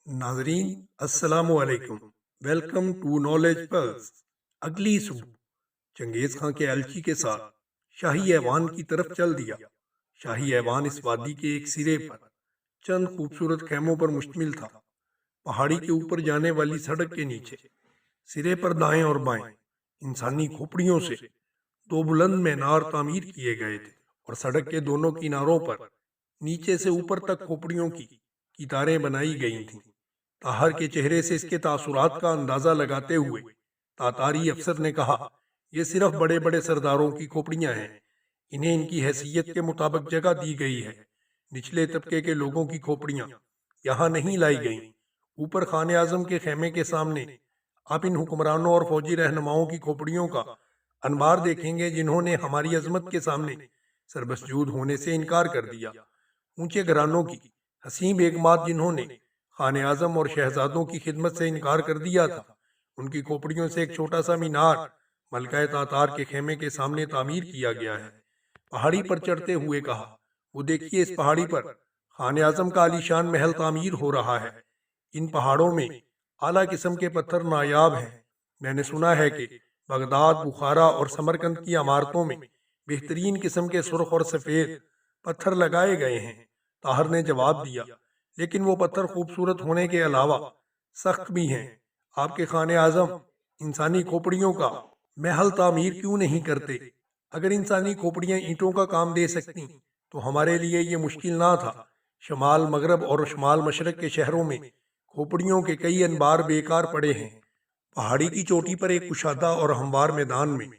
नाजरीन अस्सलाम वालेकुम। Welcome to knowledge pulse. अगली सुबह चंगेज खां के एलची के साथ शाही ऐवान की तरफ चल दिया। शाही ऐवान इस वादी के एक सिरे पर चंद खूबसूरत खेमों पर मुश्तमिल था। पहाड़ी के ऊपर जाने वाली सड़क के नीचे सिरे पर दाएं और बाएं इंसानी खोपड़ियों से दो बुलंद मीनार तामीर किए गए थे, और सड़क के दोनों किनारों पर नीचे से ऊपर तक खोपड़ियों की कितारें बनाई गई थीं। ताहर के चेहरे से इसके तासुरात का अंदाजा लगाते हुए तातारी अफसर ने कहा, ये सिर्फ बड़े बड़े सरदारों की खोपड़ियां हैं। इन्हें इनकी हैसियत के मुताबिक जगह दी गई है। निचले तबके के लोगों की खोपड़ियां यहाँ नहीं लाई गईं। ऊपर खाने आजम के खेमे के सामने आप इन हुक्मरानों और फौजी रहनुमाओं की खोपड़ियों का अनबार देखेंगे, जिन्होंने हमारी अजमत के सामने सरबसजूद होने से इनकार कर दिया। ऊंचे घरानों की हसीन बेगमात जिन्होंने खाने आजम और शहजादों की खिदमत से इनकार कर दिया था, उनकी खोपड़ियों से एक छोटा सा मीनार मलकाए तातार के खेमे के सामने तामीर किया गया है। पहाड़ी पर चढ़ते हुए कहा, वो देखिए, इस पहाड़ी पर खाने आजम का आलीशान महल तामीर हो रहा है। इन पहाड़ों में आला किस्म के पत्थर नायाब हैं। मैंने सुना है कि बगदाद, बुखारा और समरकंद की इमारतों में बेहतरीन किस्म के सुर्ख और सफ़ेद पत्थर लगाए गए हैं। ताहर ने जवाब दिया, लेकिन वो पत्थर खूबसूरत होने के अलावा सख्त भी हैं। आपके खाने आजम इंसानी खोपड़ियों का महल तामीर क्यों नहीं करते? अगर इंसानी खोपड़ियां ईंटों का काम दे सकती तो हमारे लिए ये मुश्किल ना था। शमाल मगरब और शमाल मशरक के शहरों में खोपड़ियों के कई अनबार बेकार पड़े हैं। पहाड़ी की चोटी पर एक कुशादा और हमवार मैदान में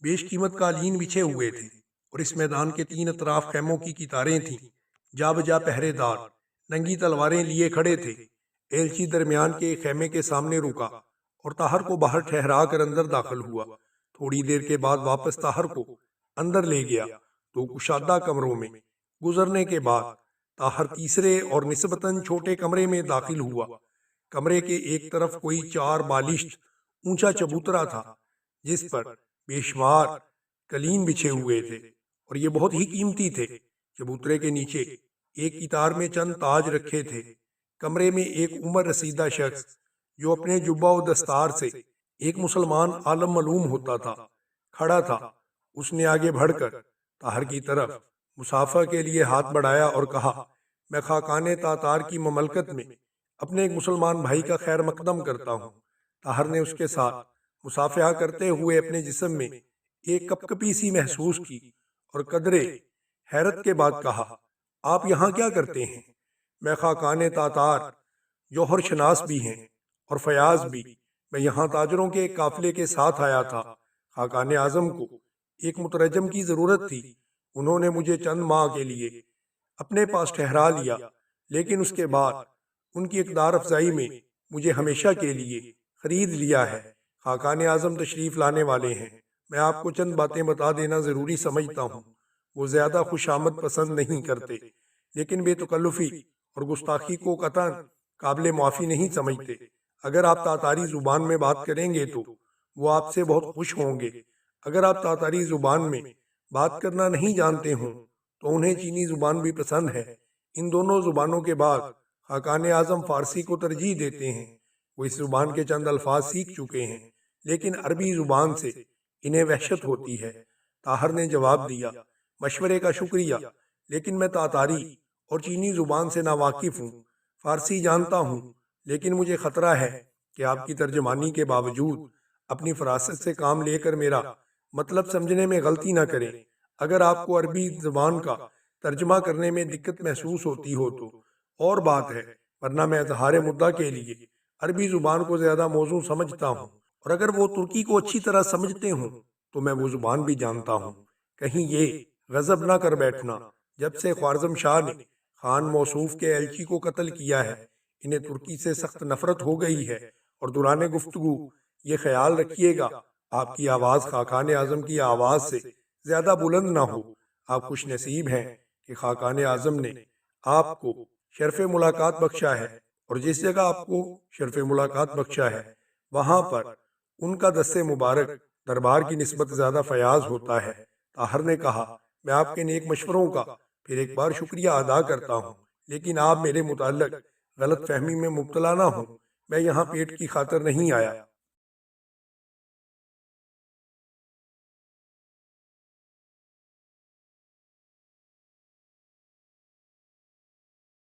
बेशकीमत कालीन बिछे हुए थे, और इस मैदान के तीन अतराफ खैमों की कितारें थीं। जा बजा पहरेदार नंगी तलवारें लिए खड़े थे। एलची दरमियान के खेमे के सामने रुका और ताहर को बाहर ठहरा कर अंदर दाखिल हुआ। थोड़ी देर के बाद वापस ताहर को अंदर ले गया। तो कुशादा कमरों में गुजरने के बाद ताहर तीसरे और निस्बतन छोटे कमरे में दाखिल हुआ। कमरे के एक तरफ कोई 4 बालिश्त ऊंचा चबूतरा था, जिस पर बेशुमार कलीन बिछे हुए थे, और ये बहुत ही कीमती थे। चबूतरे के नीचे एक कितार में चंद ताज रखे थे। कमरे में एक उम्र रसीदा शख्स, जो अपने जुब्बा और दस्तार से एक मुसलमान आलम मलूम होता था, खड़ा था। उसने आगे बढ़कर ताहर की तरफ मुसाफा के लिए हाथ बढ़ाया और कहा, मैं खाकाने तातार की ममलकत में अपने एक मुसलमान भाई का खैर मकदम करता हूँ। ताहर ने उसके साथ मुसाफहा करते हुए अपने जिस्म में एक कपकपी सी महसूस की और कदरे हैरत के बाद कहा, आप यहाँ क्या करते हैं? मैं खाकाने तातार जौहर शनास भी हैं और फयाज भी। मैं यहाँ ताजरों के एक काफिले के साथ आया था। खाकाने आजम को एक मुतरजम की जरूरत थी। उन्होंने मुझे चंद माह के लिए अपने पास ठहरा लिया, लेकिन उसके बाद उनकी इकदार अफजाई में मुझे हमेशा के लिए खरीद लिया है। खाकाने आजम तशरीफ लाने वाले हैं। मैं आपको चंद बातें बता देना जरूरी समझता हूँ। वो ज्यादा खुशामद पसंद नहीं करते, लेकिन बेतकल्लुफी और गुस्ताखी को कतन काबिल मुआफ़ी नहीं समझते। अगर आप तातारी जुबान में बात करेंगे तो वो आपसे बहुत खुश होंगे। अगर आप तातारी जुबान में बात करना नहीं जानते हों तो उन्हें चीनी जुबान भी पसंद है। इन दोनों जुबानों के बाद खाकाने आजम फारसी को तरजीह देते हैं। वो इस जुबान के चंद अल्फाज सीख चुके हैं, लेकिन अरबी जुबान से इन्हें वहशत होती है। ताहर ने जवाब दिया, मशवरे का शुक्रिया, लेकिन मैं तातारी और चीनी जुबान से नावाकिफ हूँ। फारसी जानता हूँ, लेकिन मुझे खतरा है कि आपकी तर्जमानी के बावजूद अपनी फरासत से काम लेकर मेरा मतलब समझने में गलती न करें। अगर आपको अरबी जुबान का तर्जमा करने में दिक्कत महसूस होती हो तो और बात है, वरना मैं इजहार मुद्दा के लिए अरबी जुबान को ज्यादा मौजू समझता हूँ, और अगर वो तुर्की को अच्छी तरह समझते हूँ तो मैं वो जुबान भी जानता हूँ। कहीं ये गजब ना कर बैठना, जब से ख्वारज़म शाह ने खान मौसूफ के एलची को कत्ल किया है, इन्हें तुर्की से सख्त नफरत हो गई है। और दौरान गुफ्तगू ये ख्याल रखिएगा, आपकी आवाज़ खाकाने आजम की आवाज़ से ज्यादा बुलंद ना हो। आप खुश नसीब हैं कि खाकाने आजम ने आपको शर्फ मुलाकात बख्शा है, और जिस जगह आपको शर्फ मुलाकात बख्शा है वहां पर उनका दस्ते मुबारक दरबार की निस्बत ज्यादा फयाज होता है। ताहर ने कहा, मैं आपके नेक मशवरों का फिर एक बार शुक्रिया अदा करता हूँ, लेकिन आप मेरे मुताल्लिक غلط فہمی میں مبتلا نہ ہوں، میں یہاں پیٹ کی خاطر نہیں آیا۔